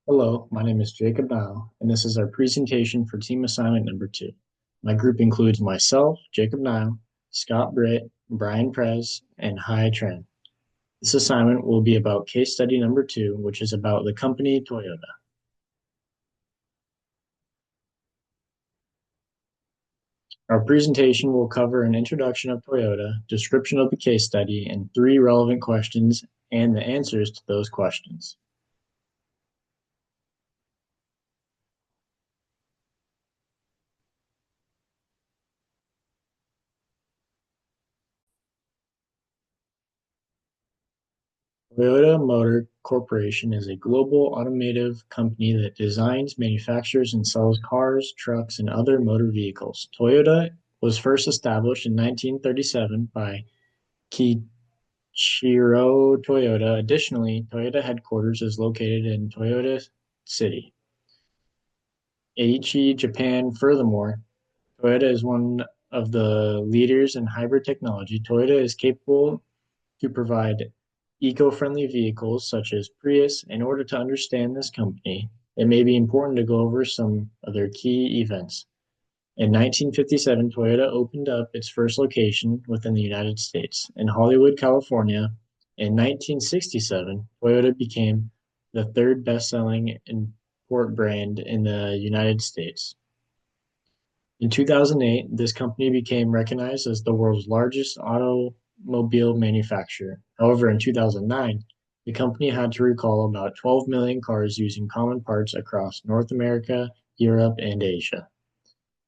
Hello, my name is Jacob Nile, and this is our presentation for team assignment number 2. My group includes myself, Jacob Nile, Scott Britt, Brian Prez, and Hai Tran. This assignment will be about case study number 2, which is about the company Toyota. Our presentation will cover an introduction of Toyota, description of the case study, and 3 relevant questions and the answers to those questions. Toyota Motor Corporation is a global automotive company that designs, manufactures, and sells cars, trucks, and other motor vehicles. Toyota was first established in 1937 by Kiichiro Toyota. Additionally, Toyota headquarters is located in Toyota City, Aichi, Japan. Furthermore, Toyota is one of the leaders in hybrid technology. Toyota is capable to provide eco-friendly vehicles such as Prius. In order to understand this company, it may be important to go over some of their key events. In 1957, Toyota opened up its first location within the United States in Hollywood, California. In 1967, Toyota became the third best-selling import brand in the United States. In 2008, this company became recognized as the world's largest automobile manufacturer. However, in 2009, the company had to recall about 12 million cars using common parts across North America, Europe, and Asia.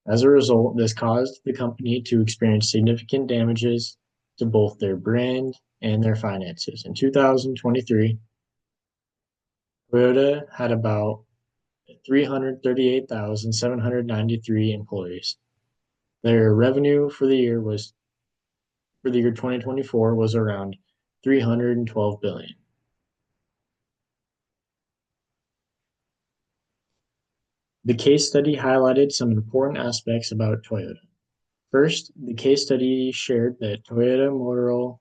As a result, this caused the company to experience significant damages to both their brand and their finances. In 2023, Toyota had about 338,793 employees. Their revenue for the year 2024 was around 312 billion. The case study highlighted some important aspects about Toyota. First, the case study shared that Toyota Motor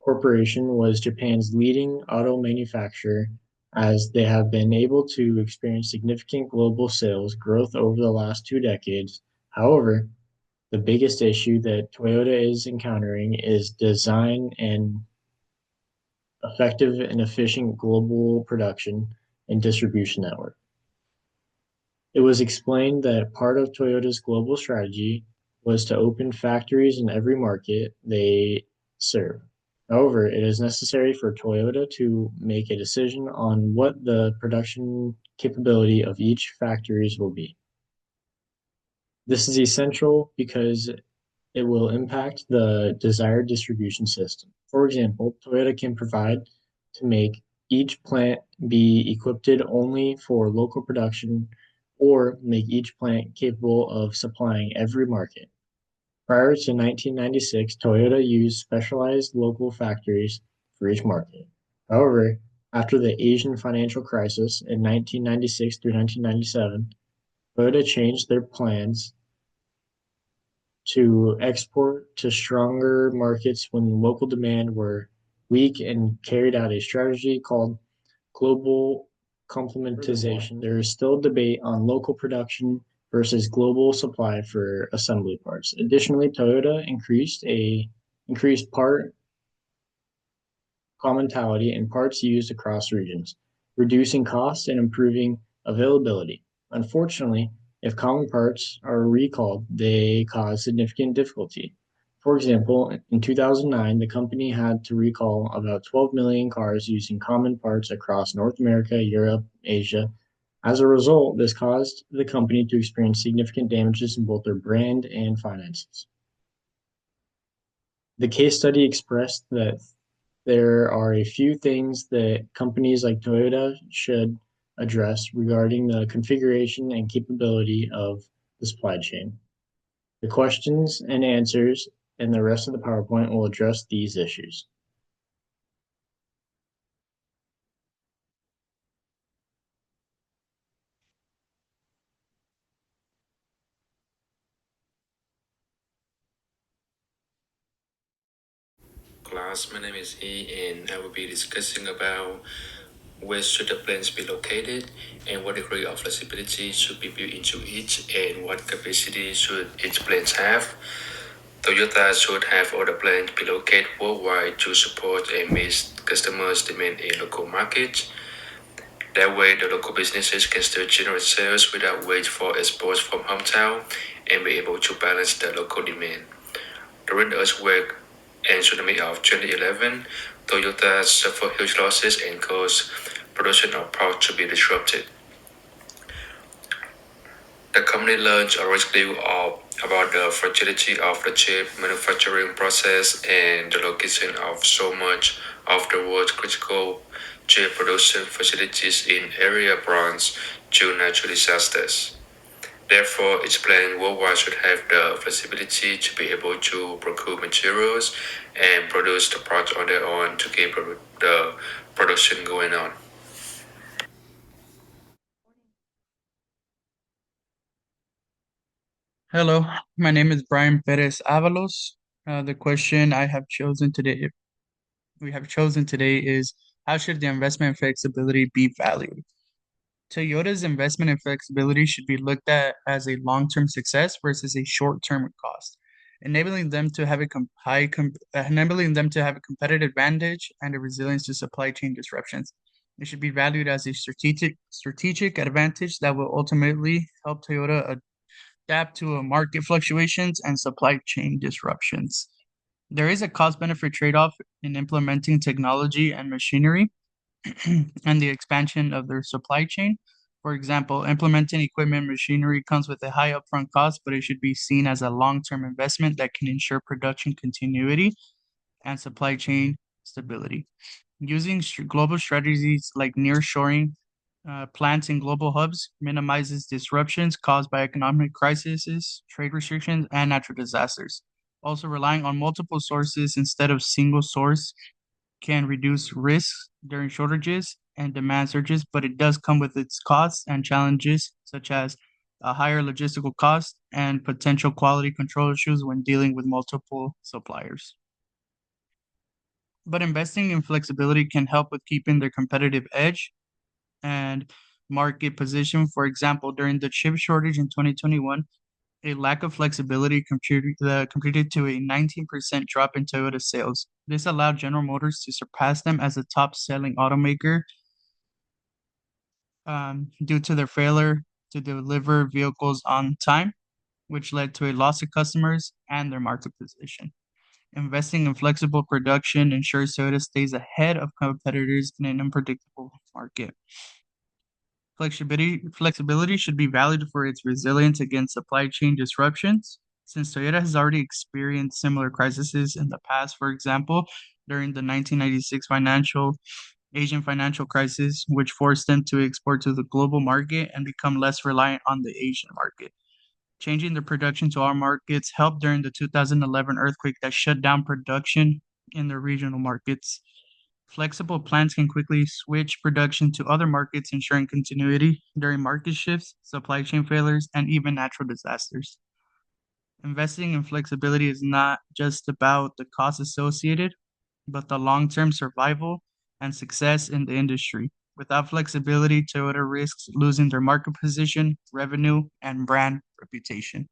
Corporation was Japan's leading auto manufacturer, as they have been able to experience significant global sales growth over the last 2 decades. However, the biggest issue that Toyota is encountering is design and effective and efficient global production and distribution network. It was explained that part of Toyota's global strategy was to open factories in every market they serve. However, it is necessary for Toyota to make a decision on what the production capability of each factories will be. This is essential because it will impact the desired distribution system. For example, Toyota can provide to make each plant be equipped only for local production or make each plant capable of supplying every market. Prior to 1996, Toyota used specialized local factories for each market. However, after the Asian financial crisis in 1996 through 1997, Toyota changed their plans to export to stronger markets when local demand were weak and carried out a strategy called global complementization. There is still debate on local production versus global supply for assembly parts. Additionally, Toyota increased part commonality in parts used across regions, reducing costs and improving availability. Unfortunately, if common parts are recalled, they cause significant difficulty. For example, in 2009, the company had to recall about 12 million cars using common parts across North America, Europe, Asia. As a result, this caused the company to experience significant damages in both their brand and finances. The case study expressed that there are a few things that companies like Toyota should address regarding the configuration and capability of the supply chain. The questions and answers and the rest of the PowerPoint will address these issues. Class, my name is E, and I will be discussing about Where should the plants be located, and what degree of flexibility should be built into each, and what capacity should each plant have? Toyota should have all the plants be located worldwide to support and meet customers' demand in local markets. That way, the local businesses can still generate sales without waiting for exports from hometown and be able to balance the local demand. During the earthquake and tsunami of 2011, Toyota suffered huge losses and caused production of parts to be disrupted. The company learned a risk deal about the fragility of the chip manufacturing process and the location of so much of the world's critical chip production facilities in area prone to natural disasters. Therefore, each plant worldwide should have the flexibility to be able to procure materials and produce the parts on their own to keep the production going on. Hello, my name is Brian Perez Avalos. The question we have chosen today is how should the investment flexibility be valued? Toyota's investment and flexibility should be looked at as a long-term success versus a short-term cost, enabling them to have enabling them to have a competitive advantage and a resilience to supply chain disruptions. It should be valued as a strategic advantage that will ultimately help Toyota adapt to market fluctuations and supply chain disruptions. There is a cost benefit trade off in implementing technology and machinery and the expansion of their supply chain. For example, implementing equipment machinery comes with a high upfront cost, but it should be seen as a long term investment that can ensure production continuity and supply chain stability. Using global strategies like nearshoring plants in global hubs minimizes disruptions caused by economic crises, trade restrictions, and natural disasters. Also, relying on multiple sources instead of single source can reduce risks during shortages and demand surges, but it does come with its costs and challenges, such as a higher logistical cost and potential quality control issues when dealing with multiple suppliers. But investing in flexibility can help with keeping their competitive edge and market position. For example, during the chip shortage in 2021, a lack of flexibility contributed to a 19% drop in Toyota sales. This allowed General Motors to surpass them as a top selling automaker due to their failure to deliver vehicles on time, which led to a loss of customers and their market position. Investing in flexible production ensures Toyota stays ahead of competitors in an unpredictable market. Flexibility should be valued for its resilience against supply chain disruptions. Since Toyota has already experienced similar crises in the past, for example, during the 1996 Asian financial crisis, which forced them to export to the global market and become less reliant on the Asian market. Changing the production to our markets helped during the 2011 earthquake that shut down production in the regional markets. Flexible plants can quickly switch production to other markets, ensuring continuity during market shifts, supply chain failures, and even natural disasters. Investing in flexibility is not just about the costs associated, but the long term survival and success in the industry. Without flexibility, Toyota risks losing their market position, revenue, and brand reputation.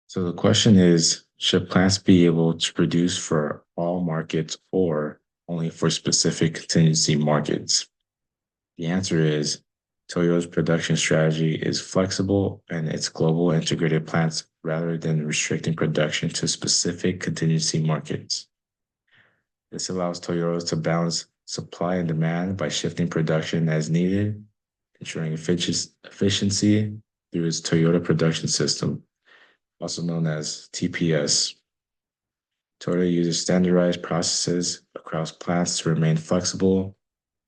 So the question is, should plants be able to produce for all markets or only for specific contingency markets? The answer is Toyota's production strategy is flexible and its global integrated plants rather than restricting production to specific contingency markets. This allows Toyota to balance supply and demand by shifting production as needed, ensuring efficiency through its Toyota Production System, also known as TPS. Toyota uses standardized processes across plants to remain flexible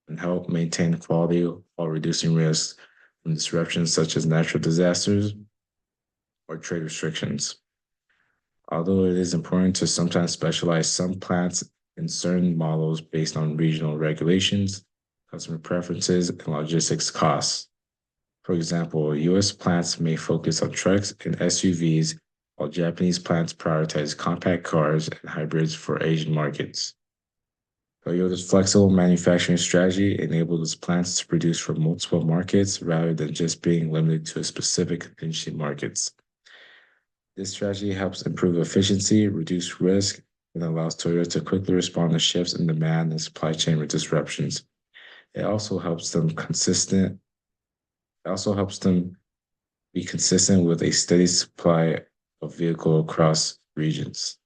and help maintain quality while reducing risks from disruptions such as natural disasters or trade restrictions. Although it is important to sometimes specialize some plants in certain models based on regional regulations, customer preferences, and logistics costs. For example, US plants may focus on trucks and SUVs, while Japanese plants prioritize compact cars and hybrids for Asian markets. Toyota's flexible manufacturing strategy enabled its plants to produce for multiple markets rather than just being limited to specific niche markets. This strategy helps improve efficiency, reduce risk, and allows Toyota to quickly respond to shifts in demand and supply chain disruptions. It also helps them be consistent with a steady supply of vehicle across regions.